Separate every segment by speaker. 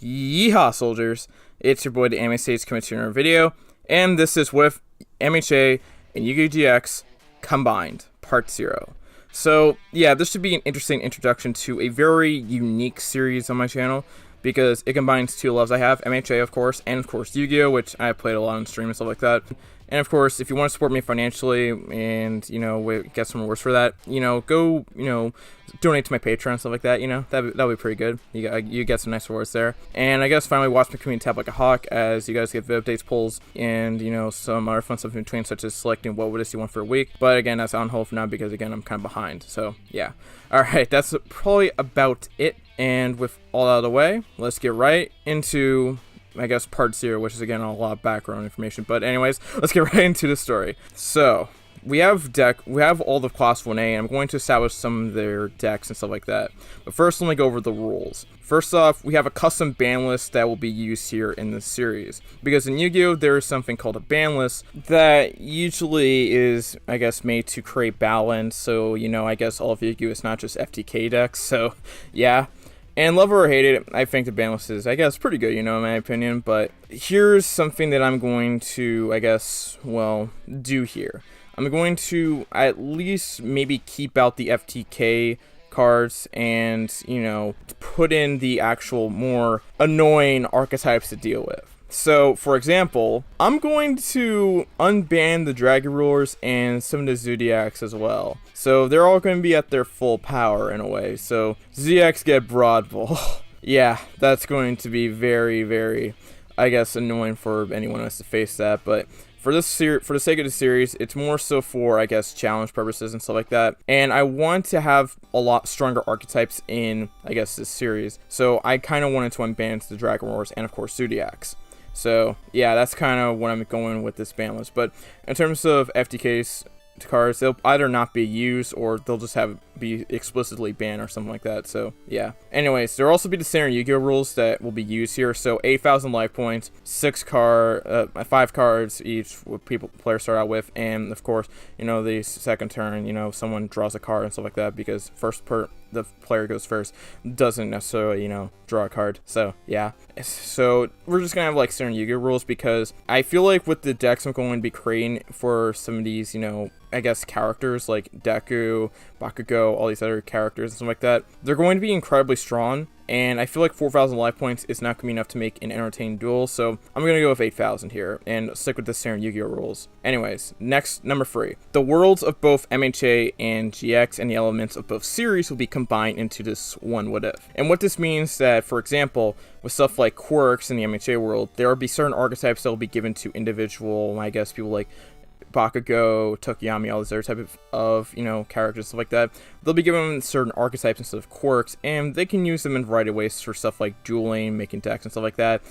Speaker 1: Yeehaw, soldiers! It's your boy, the Anime Sage, coming to another video, and this is with MHA and Yugioh GX combined, part 0. So, yeah, this should be an interesting introduction to a very unique series on my channel, because it combines two loves I have, MHA, of course, and of course Yugioh, which I played a lot on stream and stuff like that. And of course, if you want to support me financially and, get some rewards for that, go, donate to my Patreon and stuff like that, that'll be pretty good. You get some nice rewards there. And I guess finally watch my community tab like a hawk as you guys get video updates, polls, and, some other fun stuff in between, such as selecting what wishes you want for a week. But again, that's on hold for now because, again, I'm kind of behind. So, yeah. Alright, that's probably about it. And with all out of the way, let's get right into, I guess, part 0, which is, again, a lot of background information. But anyways, let's get right into the story. So, we have all the class 1A, and I'm going to establish some of their decks and stuff like that. But first, let me go over the rules. First off, we have a custom ban list that will be used here in this series. Because in Yu-Gi-Oh, there is something called a ban list that usually is, I guess, made to create balance. So, I guess all of Yu-Gi-Oh is not just FTK decks. So, yeah. And love it or hate it, I think the ban list is, I guess, pretty good, in my opinion. But here's something that I'm going to, I guess, do here. I'm going to at least maybe keep out the FTK cards and, put in the actual more annoying archetypes to deal with. So, for example, I'm going to unban the Dragon Rulers and some of the Zodiacs as well. So, they're all going to be at their full power in a way. So, Zodiacs get Broad Bull. Yeah, that's going to be very, very, I guess, annoying for anyone else to face that. But for the sake of the series, it's more so for, I guess, challenge purposes and stuff like that. And I want to have a lot stronger archetypes in, I guess, this series. So, I kind of wanted to unban the Dragon Rulers and, of course, Zodiacs. So, yeah, that's kind of what I'm going with this ban list. But in terms of FTK's cards, they'll either not be used or they'll just be explicitly banned or something like that. So, yeah. Anyways, there'll also be the standard Yu-Gi-Oh rules that will be used here. So, 8,000 life points, 5 cards each players start out with, and of course, the second turn, someone draws a card and stuff like that, because the player goes first doesn't necessarily, draw a card. So, yeah. So, we're just gonna have standard Yu-Gi-Oh rules because I feel like with the decks I'm going to be creating for some of these, I guess, characters like Deku, Bakugo, all these other characters and stuff like that, they're going to be incredibly strong. And I feel like 4,000 life points is not going to be enough to make an entertaining duel, so I'm going to go with 8,000 here and stick with the standard Yu-Gi-Oh rules. Anyways, next, number 3. The worlds of both MHA and GX and the elements of both series will be combined into this one what if. And what this means that, for example, with stuff like quirks in the MHA world, there will be certain archetypes that will be given to individual, I guess, people like Bakugo, Tokiyami, all these other type of characters, stuff like that. They'll be given certain archetypes instead of quirks, and they can use them in a variety of ways for stuff like dueling, making decks, and stuff like that.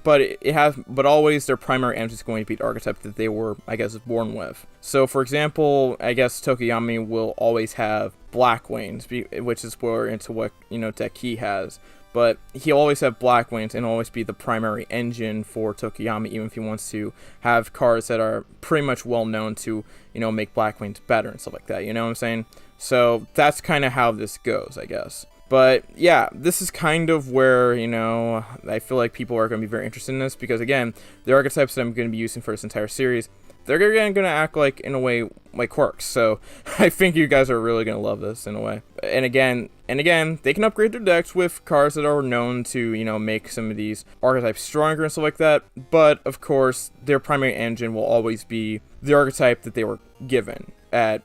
Speaker 1: But always their primary energy is going to be the archetype that they were, I guess, born with. So, for example, I guess Tokiyami will always have black wings, which is spoiler into what deck he has. But he'll always have black wings and always be the primary engine for Tokiyami, even if he wants to have cards that are pretty much well known to, make black wings better and stuff like that. You know what I'm saying? So that's kind of how this goes, I guess. But yeah, this is kind of where, I feel like people are going to be very interested in this because, again, the archetypes that I'm going to be using for this entire series, they're going to act like, in a way, like quirks. So I think you guys are really going to love this in a way. And again, they can upgrade their decks with cards that are known to, make some of these archetypes stronger and stuff like that. But, of course, their primary engine will always be the archetype that they were given at,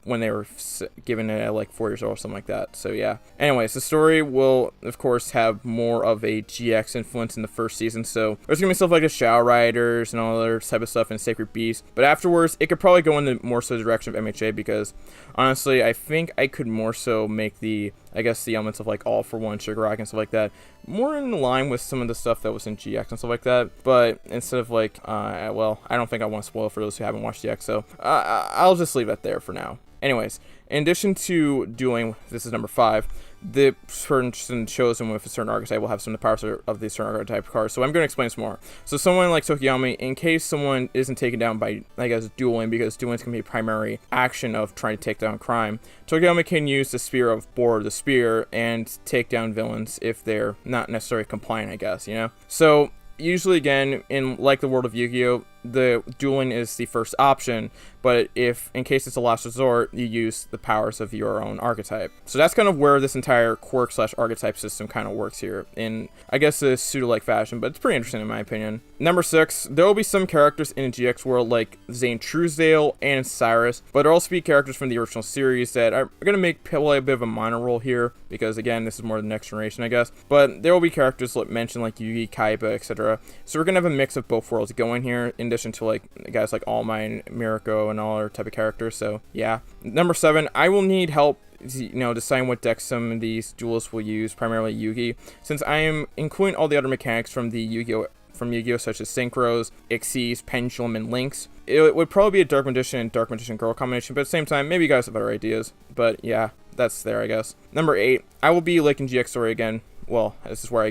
Speaker 1: when they were given it at like 4 years old or something like that. So yeah. Anyways, the story will of course have more of a GX influence in the first season. So there's gonna be stuff like the Sheh Riders and all other type of stuff and Sacred Beasts. But afterwards, it could probably go in the more so direction of MHA because honestly, I think I could more so make the elements of like All for One, Sugar Rock and stuff like that more in line with some of the stuff that was in GX and stuff like that. But instead of like, I don't think I want to spoil for those who haven't watched GX. So I'll just leave it there for now. Anyways, In addition to dueling, this is number 5, the person chosen with a certain archetype will have some of the powers of the certain archetype cards. So I'm going to explain some more. So someone like Tokiyami, in case someone isn't taken down by, I guess, dueling, because dueling is going to be a primary action of trying to take down crime, Tokiyami can use the Spear of Boar, the spear, and take down villains if they're not necessarily compliant, I guess, you know? So usually, again, in like the world of Yu-Gi-Oh, the dueling is the first option, but if in case it's a last resort, you use the powers of your own archetype. So that's kind of where this entire quirk/archetype system kind of works here in, I guess, a pseudo-like fashion, but it's pretty interesting in my opinion. Number 6, there will be some characters in the GX world like Zane Truesdale and Cyrus, but there will also be characters from the original series that are going to play a bit of a minor role here, because again, this is more the next generation, I guess, but there will be characters mentioned like Yugi, Kaiba, etc. So we're going to have a mix of both worlds going here, in addition to like guys like All Might, Mirako, and all our type of characters. So yeah. Number 7, I will need help, you know, deciding what decks some of these duelists will use, primarily Yugi, since I am including all the other mechanics from the Yu-Gi-Oh, such as Synchros, Ixies, Pendulum, and Links. It would probably be a Dark Magician and Dark Magician Girl combination, but at the same time, maybe you guys have better ideas. But yeah, that's there, I guess. Number 8, I will be like in GX Story again. Well, this is where I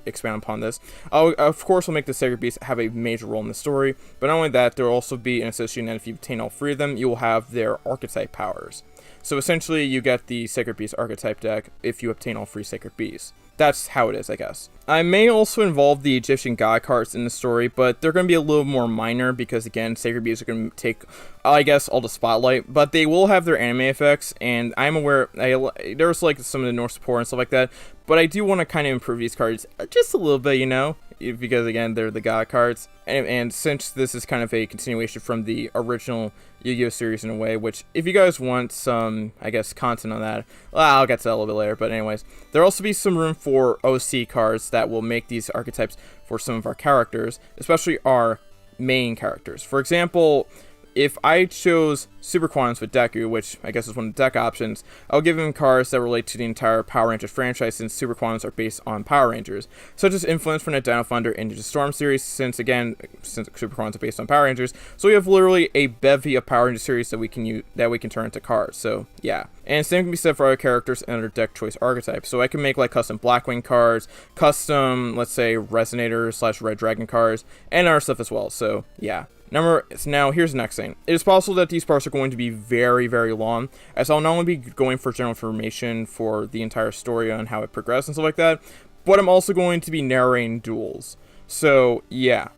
Speaker 1: expand upon this. Of course, we'll make the Sacred Beasts have a major role in the story, but not only that, there will also be an association, and if you obtain all 3 of them, you will have their archetype powers. So essentially, you get the Sacred Beast archetype deck if you obtain all 3 Sacred Beasts. That's how it is, I guess. I may also involve the Egyptian god cards in the story, but they're going to be a little more minor because, again, Sacred Beasts are going to take, I guess, all the spotlight, but they will have their anime effects, and I'm aware, there's like some of the Norse support and stuff like that, but I do want to kind of improve these cards just a little bit, you know, because, again, they're the god cards, and since this is kind of a continuation from the original Yu-Gi-Oh series in a way, which if you guys want some, I guess, content on that, well, I'll get to that a little bit later, but anyways, there'll also be some room for OC cards that will make these archetypes for some of our characters, especially our main characters. For example, if I chose Super Quantums with Deku, which I guess is one of the deck options, I'll give him cards that relate to the entire Power Rangers franchise, since Super Quantums are based on Power Rangers, such as Influence from the Dino Thunder and Ninja Storm series, since Super Quantums are based on Power Rangers, so we have literally a bevy of Power Rangers series that we can use, that we can turn into cards. So yeah, and same can be said for other characters and other deck choice archetypes. So I can make like custom Blackwing cards, custom, let's say, Resonator/Red Dragon cards, and other stuff as well. So yeah. Now, here's the next thing. It is possible that these parts are going to be very, very long, as I'll not only be going for general information for the entire story on how it progressed and stuff like that, but I'm also going to be narrating duels. So, yeah.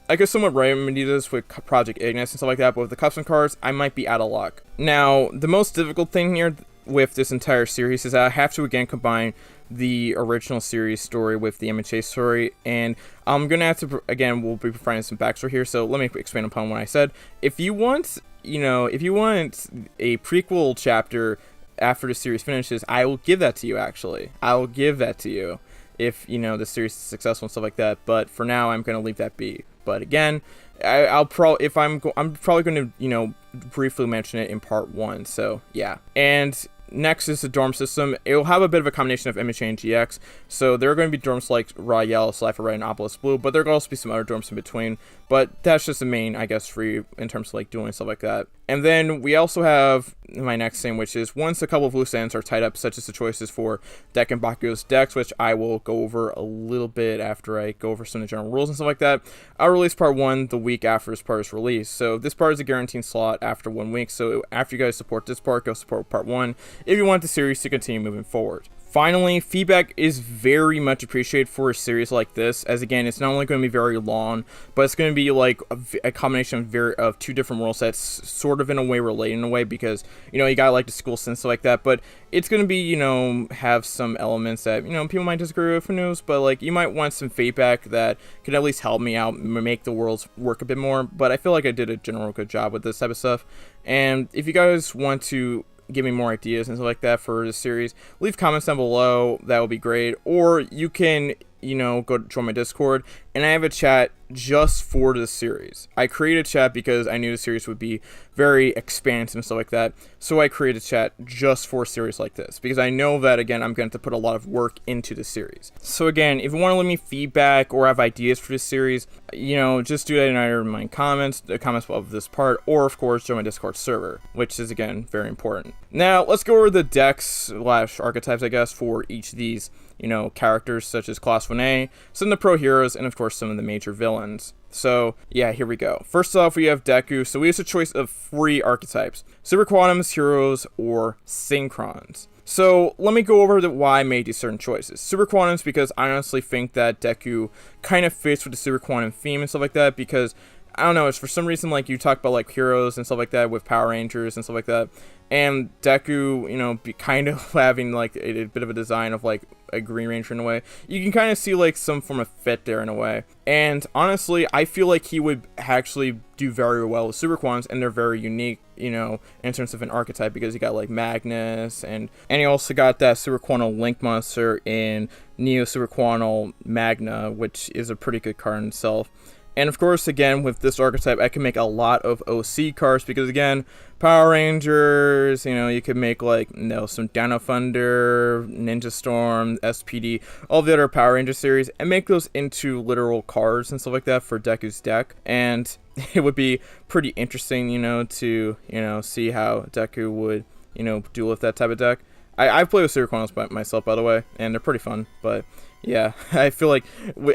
Speaker 1: I could somewhat remedy this with Project Ignis and stuff like that, but with the custom cards, I might be out of luck. Now, the most difficult thing here with this entire series is that I have to, again, combine the original series story with the MHA story, and I'm gonna have to, again, we'll be providing some backstory here, so let me expand upon what I said. If you want, you know, if you want a prequel chapter after the series finishes, I will give that to you, actually. I will give that to you if, you know, the series is successful and stuff like that, but for now, I'm gonna leave that be. But again, I'm probably going to, you know, briefly mention it in part 1, so yeah. And next is the dorm system. It will have a bit of a combination of MHA and GX, so there are going to be dorms like Raw Yellow, Cypher Red, and Obelisk Blue, but there will also be some other dorms in between, but that's just the main, I guess, for you in terms of like doing stuff like that. And then we also have my next thing, which is once a couple of loose ends are tied up, such as the choices for Deck and Bakugo's decks, which I will go over a little bit after I go over some of the general rules and stuff like that, I'll release part 1 the week after this part is released. So this part is a guaranteed slot after 1 week, so after you guys support this part, go support part 1 if you want the series to continue moving forward. Finally, feedback is very much appreciated for a series like this, as again, it's not only going to be very long, but it's going to be like a combination of 2 different world sets, sort of in a way related in a way, because, you know, you got like the school sense like that, but it's going to be, you know, have some elements that, you know, people might disagree with, who knows, but like you might want some feedback that could at least help me out, make the worlds work a bit more, but I feel like I did a general good job with this type of stuff. And if you guys want to give me more ideas and stuff like that for the series, leave comments down below. That would be great. Or you can go join my Discord, and I have a chat just for this series. I created a chat because I knew the series would be very expansive and stuff like that, so I created a chat just for a series like this, because I know that, again, I'm going to put a lot of work into the series. So again, if you want to leave me feedback or have ideas for this series, just do that in either my comments, the comments of this part, or of course join my Discord server, which is, again, very important. Now, let's go over the decks / archetypes, I guess, for each of these characters, such as Class 1A, some of the pro heroes, and of course some of the major villains. So yeah, here we go. First off, we have Deku. So we have a choice of 3 archetypes: Super Quantums, Heroes, or Synchrons. So let me go over why I made these certain choices. Super Quantums, because I honestly think that Deku kind of fits with the Super Quantum theme and stuff like that, because I don't know, it's for some reason, like, you talk about, like, heroes and stuff like that with Power Rangers and stuff like that, and Deku, be kind of having, like, a bit of a design of, like, a Green Ranger in a way. You can kind of see, like, some form of fit there in a way. And honestly, I feel like he would actually do very well with Super Quantums, and they're very unique, in terms of an archetype, because you got, like, Magnus, and you also got that Super Quantal Link monster in Neo Super Quantal Magna, which is a pretty good card in itself. And of course, again, with this archetype, I can make a lot of OC cards, because again, Power Rangers, you could make, like, some Dino Thunder, Ninja Storm, SPD, all the other Power Ranger series, and make those into literal cards and stuff like that for Deku's deck. And it would be pretty interesting, to, see how Deku would, deal with that type of deck. I've played with Super Quantals by myself, by the way, and they're pretty fun, but yeah, I feel like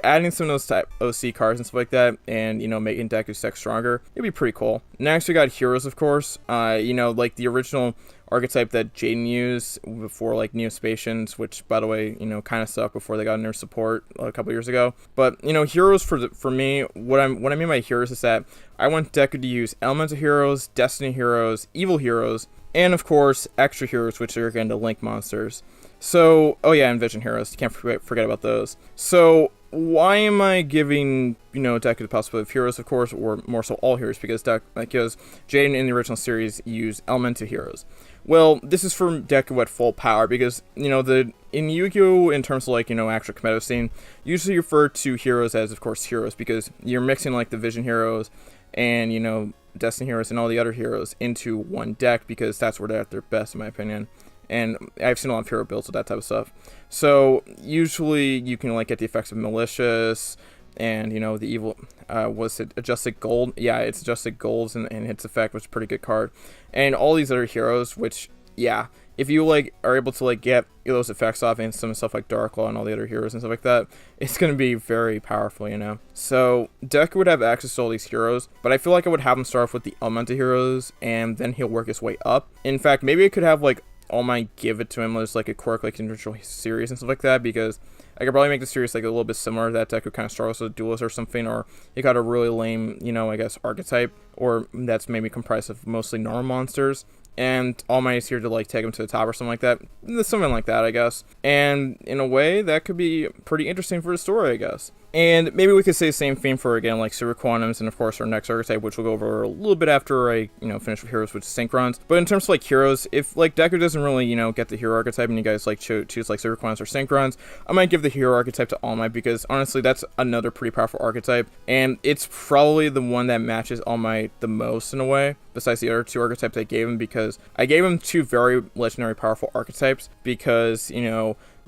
Speaker 1: adding some of those type OC cards and stuff like that, and, making Deku's deck stronger, it'd be pretty cool. Next, we got Heroes, of course, like the original archetype that Jaden used before, like, Neospatians, which, by the way, kind of sucked before they got in their support a couple years ago. But, Heroes, for me, what I mean by Heroes is that I want Deku to use Elemental Heroes, Destiny Heroes, Evil Heroes, and of course, extra heroes, which are, again, the Link monsters. So, oh yeah, and Vision heroes. You can't forget about those. So, why am I giving, Deku the possibility of heroes, of course, or more so all heroes? Because Jaden in the original series used elemental heroes. Well, this is for Deku at full power, because, in Yugioh, in terms of, like, actual Komedo scene, usually refer to heroes as, of course, heroes, because you're mixing, like, the Vision heroes and, Destiny heroes and all the other heroes into one deck, because that's where they're at their best, in my opinion. And I've seen a lot of hero builds with that type of stuff. So usually you can, like, get the effects of Malicious and, the evil, was it Adjusted Gold? Yeah, it's Adjusted Gold and its effect, which is a pretty good card. And all these other heroes, which, yeah, if you, like, are able to, like, get those effects off and some stuff like Darklaw and all the other heroes and stuff like that, it's going to be very powerful, So Deku would have access to all these heroes, but I feel like I would have him start off with the elemental heroes, and then he'll work his way up. In fact, maybe I could have, like, All Might give it to him as, like, a quirk, like, individual series and stuff like that, because I could probably make the series, like, a little bit similar. That Deku kind of struggles with Duelist or something, or you got a really lame, I guess, archetype, or that's maybe comprised of mostly normal monsters, and All Might is here to, like, take him to the top or something like that. Something like that, I guess. And in a way, that could be pretty interesting for the story, I guess. And maybe we could say the same thing for, again, like, Super Quantums, and of course our next archetype, which we'll go over a little bit after I, finish with Heroes, which is Synchrons. But in terms of, like, heroes, if, like, Deku doesn't really, get the hero archetype, and you guys, like, choose, like, Super Quantums or Synchrons, I might give the hero archetype to All Might, because honestly, that's another pretty powerful archetype, and it's probably the one that matches All Might the most in a way, besides the other 2 archetypes I gave him, because I gave him 2 very legendary powerful archetypes, because,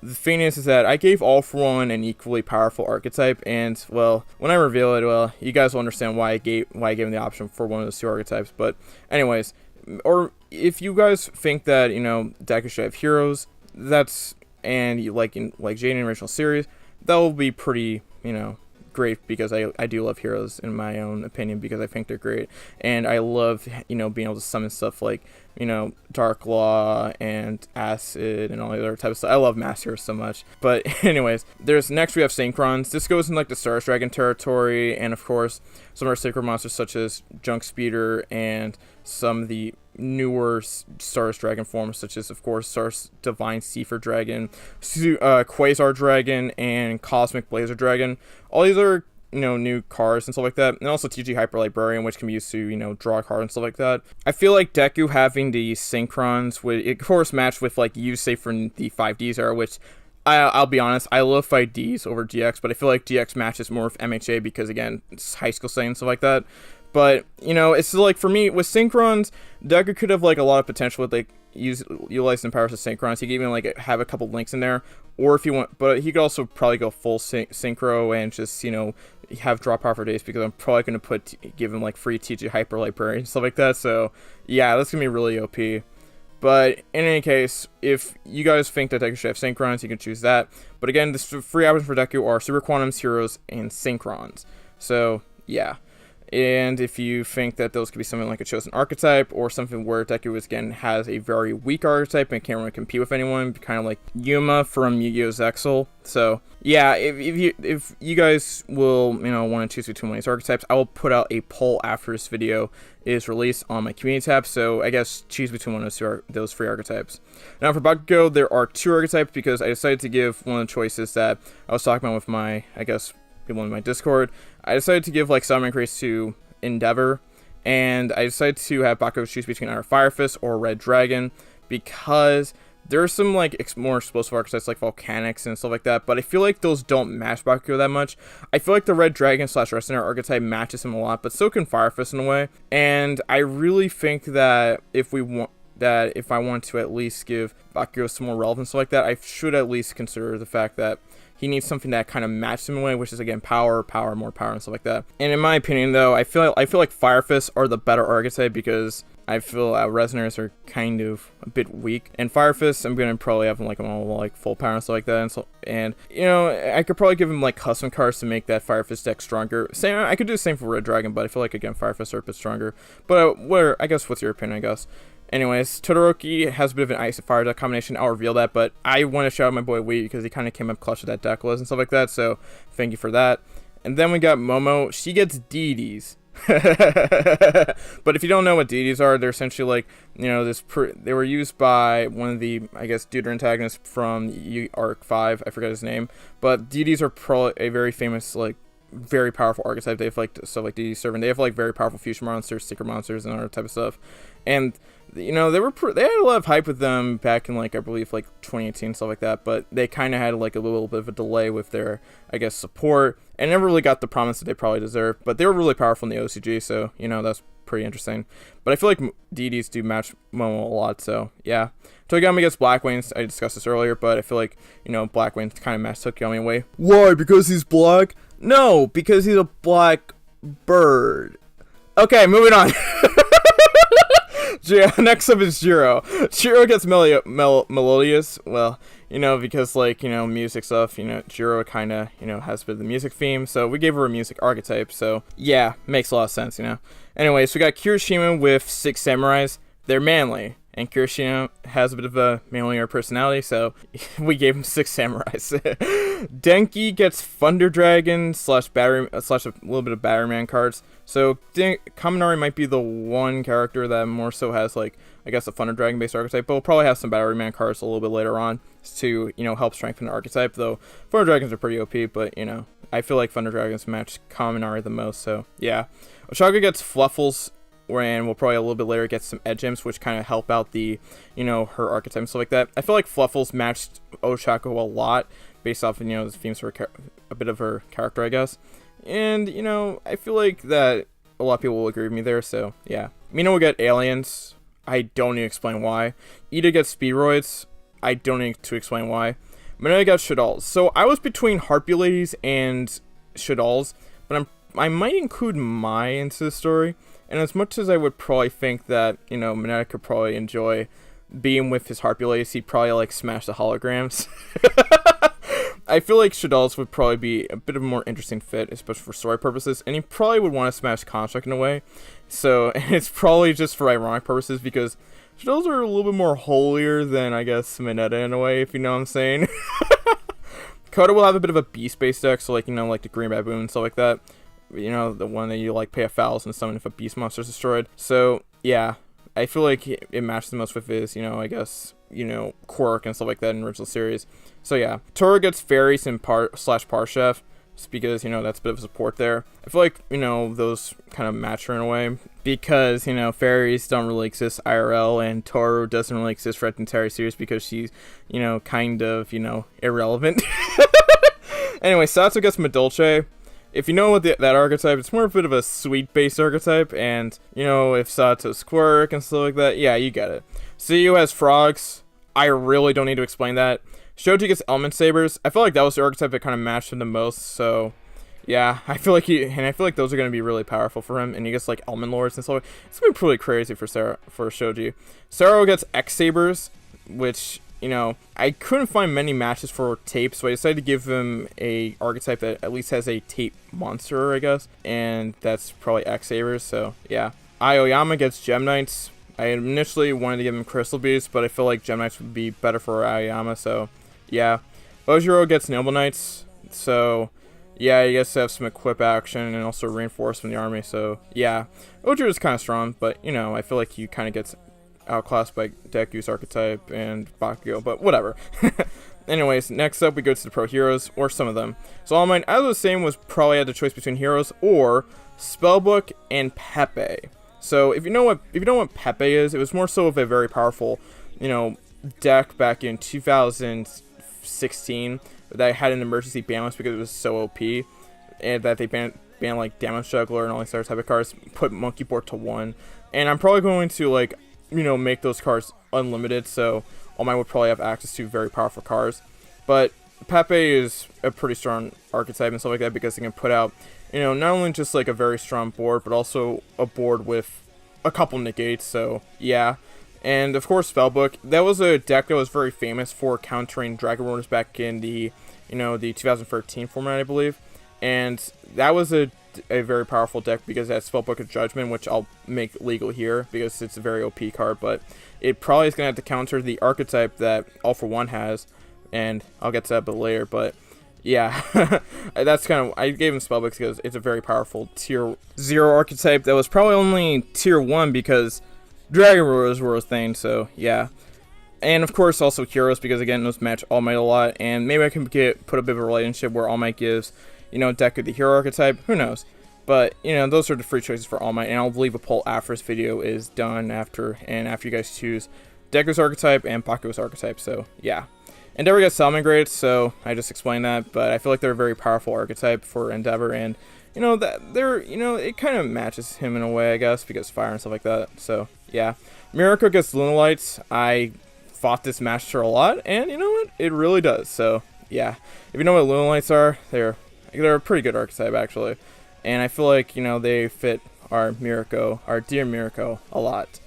Speaker 1: the thing is that I gave all for one an equally powerful archetype, and, well, when I reveal it, well, you guys will understand why I gave him the option for one of those 2 archetypes. But anyways, or if you guys think that, Deku should have heroes, and you like Jaden in the original series, that will be pretty, great, because I do love heroes in my own opinion, because I think they're great, and I love, being able to summon stuff like, Darklaw and Acid and all the other type of stuff. I love Mass Heroes so much. But anyways, next we have Synchrons. This goes in, like, the Stars Dragon territory, and of course some of our sacred monsters such as Junk Speeder and some of the newer Stars Dragon forms, such as, of course, Stars Divine Seafer Dragon, Quasar Dragon, and Cosmic Blazer Dragon. All these are, new cards and stuff like that, and also TG Hyper Librarian, which can be used to, draw a card and stuff like that. I feel like Deku having the Synchrons would, of course, match with, like, use, say, for the 5Ds era, which I'll be honest, I love fight Ds over GX, but I feel like GX matches more with MHA because, again, it's high school setting and stuff like that. But, you know, it's like, for me, with Synchrons, Deku could have, like, a lot of potential with, like, utilizing the powers of Synchrons. He could even, like, have a couple links in there, or if you want, but he could also probably go full Synchro and just, you know, have drop power for days, because I'm probably going to give him, like, free TG Hyper Library and stuff like that. So, yeah, that's going to be really OP. But in any case, if you guys think that Deku should have Synchrons, you can choose that. But again, the free options for Deku are Super Quantums, Heroes, and Synchrons. So, yeah. And if you think that those could be something like a chosen archetype, or something where Deku is, again, has a very weak archetype and can't really compete with anyone, kind of like Yuma from Yu-Gi-Oh's Exile. So yeah, if you guys will, you know, want to choose between one of these archetypes, I will put out a poll after this video is released on my community tab. So I guess choose between one of those free archetypes. Now for Bakugo, there are 2 archetypes, because I decided to give one of the choices that I was talking about with my, I guess, people in my Discord. I decided to give, like, some increase to Endeavor, and I decided to have Bakugo choose between either Fire Fist or Red Dragon, because there are some, like, more explosive archetypes like Volcanics and stuff like that, but I feel like those don't match Bakugo that much. I feel like the Red Dragon / Resonator archetype matches him a lot, but so can Fire Fist in a way, and I really think that if I want to at least give Bakugo some more relevance, stuff like that, I should at least consider the fact that he needs something that kind of matches him in a way, which is, again, power, more power, and stuff like that. And in my opinion, though, I feel like Fire Fists are the better archetype, because I feel Resonators are kind of a bit weak. And Fire Fists, I'm gonna probably have them, like, all, like, full power and stuff like that. And you know, I could probably give him, like, custom cards to make that Fire Fist deck stronger. I could do the same for Red Dragon, but I feel like, again, Fire Fists are a bit stronger. But I guess, what's your opinion? I guess. Anyways, Todoroki has a bit of an ice and fire deck combination. I'll reveal that, but I want to shout out my boy Wheat, because he kind of came up clutch with that deck list and stuff like that, so thank you for that. And then we got Momo. She gets deities. But if you don't know what deities are, they're essentially, like, you know, they were used by one of the, I guess, Deuter antagonists from Arc 5. I forget his name. But deities are a very famous, like, very powerful archetype. They have, like, stuff like Deity Servant. They have, like, very powerful fusion monsters, secret monsters, and other type of stuff. And, you know, they had a lot of hype with them back in, like, I believe, like, 2018, stuff like that, but they kind of had, like, a little bit of a delay with their, I guess, support, and never really got the promise that they probably deserved. But they were really powerful in the OCG, so, you know, that's pretty interesting. But I feel like deities do match Momo a lot, so yeah. Tokigami gets Black Wings. I discussed this earlier, but I feel like, you know, Black Wings kind of match Tokigami away. Why? Because he's black? No, because he's a black bird. Okay, moving on. Next up is Jiro. Jiro gets melodious. Well, you know, because, like, you know, music stuff, you know, Jiro kind of, you know, has a bit of the music theme, so we gave her a music archetype, so yeah, makes a lot of sense, you know. Anyway, so we got Kirishima with 6 samurais. They're manly, and Kirishima has a bit of a manlier personality, so we gave him 6 samurais. Denki gets Thunder Dragon / battery / a little bit of Batteryman cards. So Kaminari might be the one character that more so has, like, I guess, a Thunder Dragon based archetype, but we'll probably have some Batteryman cards a little bit later on to, you know, help strengthen the archetype, though Thunder Dragons are pretty OP, but, you know, I feel like Thunder Dragons match Kaminari the most, so yeah. Osaka gets Fluffles, and we'll probably a little bit later get some Edge Imps, which kind of help out the, you know, her archetype and stuff like that. I feel like Fluffles matched Osaka a lot, based off of, you know, the themes for a bit of her character, I guess. And, you know, I feel like that a lot of people will agree with me there, so yeah. Mina will get Aliens. I don't need to explain why. Ida gets Speedroids. I don't need to explain why. Mineta got Shadalls. So I was between Harpy Ladies and Shadalls, but I might include Mai into the story. And as much as I would probably think that, you know, Mineta could probably enjoy being with his Harpy Ladies, he'd probably, like, smash the holograms. I feel like Shadalls would probably be a bit of a more interesting fit, especially for story purposes, and he probably would want to smash Construct in a way. So, and it's probably just for ironic purposes, because Shadalls are a little bit more holier than, I guess, Mineta in a way, if you know what I'm saying. Koda will have a bit of a beast-based deck, so, like, you know, like the Green Baboon and stuff like that. You know, the one that you, like, pay 1,000 and summon if a beast monster is destroyed. So, yeah, I feel like it matches the most with his, you know, I guess, you know, Quirk and stuff like that in the original series. So, yeah. Toro gets Fairies and / Parchef. just because, you know, that's a bit of support there. I feel like, you know, those kind of match her in a way, because, you know, fairies don't really exist IRL, and Toru doesn't really exist for the entire series because she's, you know, kind of, you know, irrelevant. Anyway, Sato gets Madolche. If you know what that archetype, it's more a bit of a sweet-based archetype, and, you know, if Sato's Quirk and stuff like that, yeah, you get it. Suyu has frogs. I really don't need to explain that. Shoji gets Element Sabers. I feel like that was the archetype that kind of matched him the most, so yeah, I feel like those are going to be really powerful for him, and he gets like Element Lords and stuff. It's going to be pretty crazy for Shoji. Saro gets X Sabers, which, you know, I couldn't find many matches for tape, so I decided to give him a archetype that at least has a tape monster, I guess, and that's probably X Sabers, so yeah. Aoyama gets Gem Knights. I initially wanted to give him Crystal Beasts, but I feel like Gem Knights would be better for Aoyama, so yeah. Ojiro gets Noble Knights, so yeah, I guess have some equip action and also reinforcement in the army, so yeah. Ojiro is kind of strong, but, you know, I feel like he kind of gets outclassed by Deku's archetype and Bakugo, but whatever. Anyways, next up we go to the pro heroes, or some of them. So All Might, as I was saying, was probably had the choice between heroes or Spellbook and Pepe. So if you know what Pepe is, it was more so of a very powerful, you know, deck back in 2016 that had an emergency ban list because it was so OP, and that they banned like Damage Juggler and all these other type of cards, put Monkey Board to 1. And I'm probably going to, like, you know, make those cards unlimited, so All Might would probably have access to very powerful cards. But Pepe is a pretty strong archetype and stuff like that, because they can put out, you know, not only just like a very strong board, but also a board with a couple negates, so yeah. And of course Spellbook, that was a deck that was very famous for countering Dragon Roars back in the, you know, the 2013 format, I believe. And that was a very powerful deck because it has Spellbook of Judgment, which I'll make legal here because it's a very OP card, but it probably is going to have to counter the archetype that All For One has, and I'll get to that a bit later, but yeah. That's kind of, I gave him Spellbook because it's a very powerful tier 0 archetype that was probably only tier 1 because Dragon Roars were a thing, so yeah. And of course also Heroes, because again those match All Might a lot, and maybe I can put a bit of a relationship where All Might gives, you know, Deku the hero archetype, who knows. But, you know, those are the free choices for All Might, and I'll leave a poll after this video is done, after you guys choose Deku's archetype and Bakugo's archetype, so yeah. Endeavor gets Salamangreat, so I just explained that, but I feel like they're a very powerful archetype for Endeavor, and, you know, that they're, you know, it kind of matches him in a way, I guess, because fire and stuff like that, so yeah. Mirako gets Lunalights. I thought this matched her a lot, and you know what? It really does, so yeah. If you know what Lunalights are, they're a pretty good archetype, actually. And I feel like, you know, they fit our Mirako, our dear Mirako, a lot.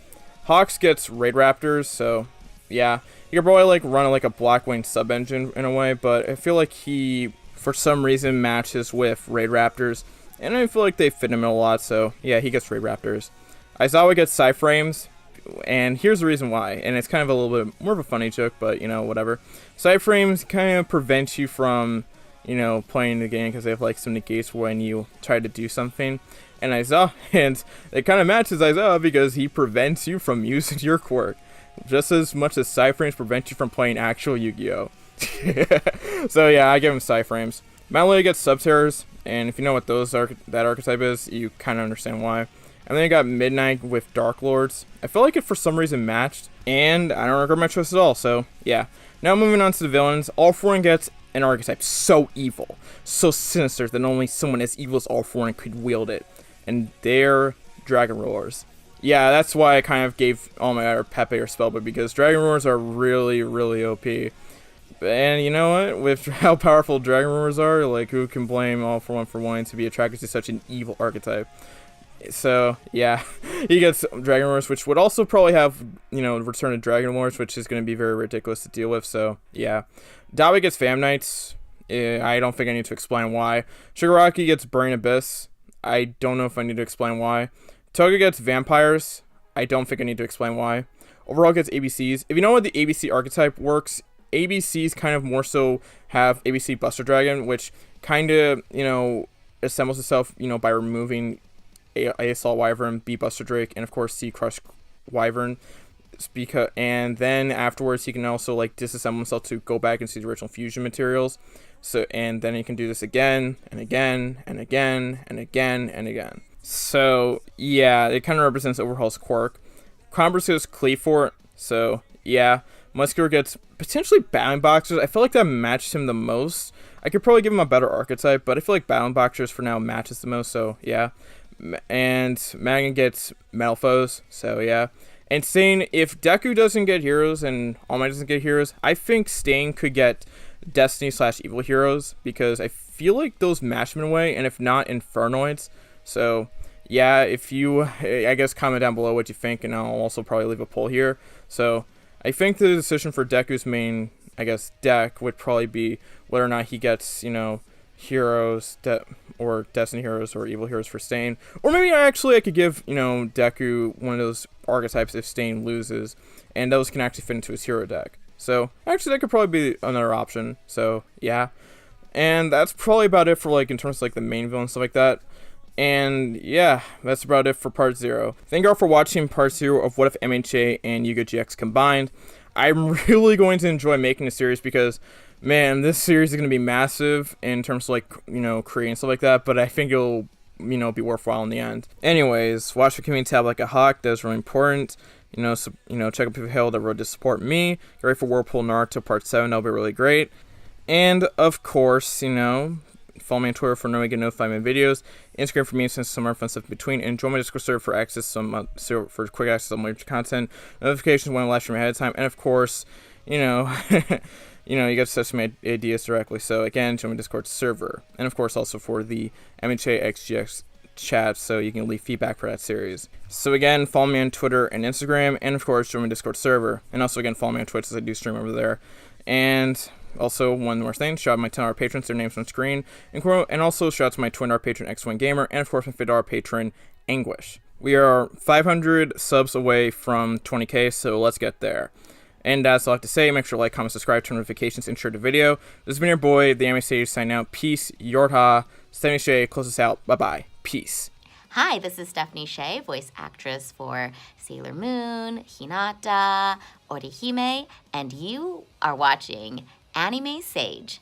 Speaker 1: Hawks gets Raid Raptors, so yeah. You could probably like run like a Blackwing sub-engine in a way, but I feel like he, for some reason, matches with Raid Raptors. And I feel like they fit him in a lot, so yeah, he gets Raid Raptors. Aizawa gets Psyframes, and here's the reason why. And it's kind of a little bit more of a funny joke, but, you know, whatever. Psyframes kind of prevent you from, you know, playing the game because they have like some negates when you try to do something. And it kind of matches Aizawa because he prevents you from using your quirk, just as much as Psyframes prevent you from playing actual Yu-Gi-Oh. So yeah, I give him Psyframes. Malaya gets Subterrors, and if you know what that archetype is, you kind of understand why. And then you got Midnight with Dark Lords. I feel like it for some reason matched, and I don't regret my choice at all, so yeah. Now moving on to the villains. All For One gets an archetype so evil, so sinister that only someone as evil as All For One could wield it, and they're Dragon Roars. Yeah, that's why I kind of gave All Might or Pepe or Spellbook, because Dragon Roars are really, really OP. And you know what? With how powerful Dragon Roars are, like, who can blame All For One for wanting to be attracted to such an evil archetype? So, yeah, he gets Dragon Roars, which would also probably have, you know, Return of Dragon Wars, which is going to be very ridiculous to deal with, so, yeah. Dawi gets Fam Knights. I don't think I need to explain why. Shigaraki gets Brain Abyss. I don't know if I need to explain why. Toga gets Vampires. I don't think I need to explain why. Overhaul gets ABCs. If you know what the ABC archetype works, ABCs kind of more so have ABC Buster Dragon, which kind of, you know, assembles itself, you know, by removing A Assault Wyvern, B Buster Drake, and of course C Crush Wyvern. and then afterwards he can also like disassemble himself to go back and see the original fusion materials. So, and then he can do this again and again and again and again and again. So yeah, it kind of represents Overhaul's quirk. Converse goes Cleave for it. So yeah, Muscular gets potentially Battling Boxers. I feel like that matches him the most. I could probably give him a better archetype, but I feel like Battling Boxers for now matches the most. So yeah, and Magan gets Metal Foes. So yeah. And Stain, if Deku doesn't get heroes and All Might doesn't get heroes, I think Stain could get Destiny/Evil heroes, because I feel like those match him in a way, and if not, Infernoids. So yeah, if you, I guess, comment down below what you think, and I'll also probably leave a poll here. So I think the decision for Deku's main, I guess, deck would probably be whether or not he gets, you know, heroes or Destiny heroes or Evil heroes for Stain, or maybe actually I could give, you know, Deku one of those archetypes if Stain loses, and those can actually fit into his hero deck. So actually that could probably be another option. So yeah, and that's probably about it for like in terms of like the main villain and stuff like that. And yeah, that's about it for part 0. Thank you all for watching part 0 of What If MHA and Yugioh GX combined. I'm really going to enjoy making this series because, man, this series is going to be massive in terms of like, you know, creating stuff like that, but I think it'll, you know, be worthwhile in the end. Anyways, watch the community tab like a hawk. That's really important. You know, check out people Hill that wrote to support me. Get ready for Whirlpool Naruto part 7. That'll be really great. And of course, you know, follow me on Twitter for get notified my videos, Instagram for me since some more fun stuff in between, and join my Discord server for access for quick access to my content, notifications when I live stream ahead of time, and of course, you know, you get to set some ideas directly. So again, join my Discord server, and of course also for the MHA XGX chat, so you can leave feedback for that series. So again, follow me on Twitter and Instagram, and of course join my Discord server, and also again follow me on Twitch as I do stream over there. And also, one more thing, shout out my $10 patrons, their names on screen, and also shout out to my $20 patron X1 Gamer, and of course my $50 patron Anguish. We are 500 subs away from 20k, so let's get there. And that's all I have to say. Make sure to like, comment, subscribe, turn notifications, and share the video. This has been your boy, the Anime Sage, signing out. Peace, Yordha, Stephanie Sheh, close us out. Bye-bye. Peace.
Speaker 2: Hi, this is Stephanie Sheh, voice actress for Sailor Moon, Hinata, Orihime, and you are watching Anime Sage.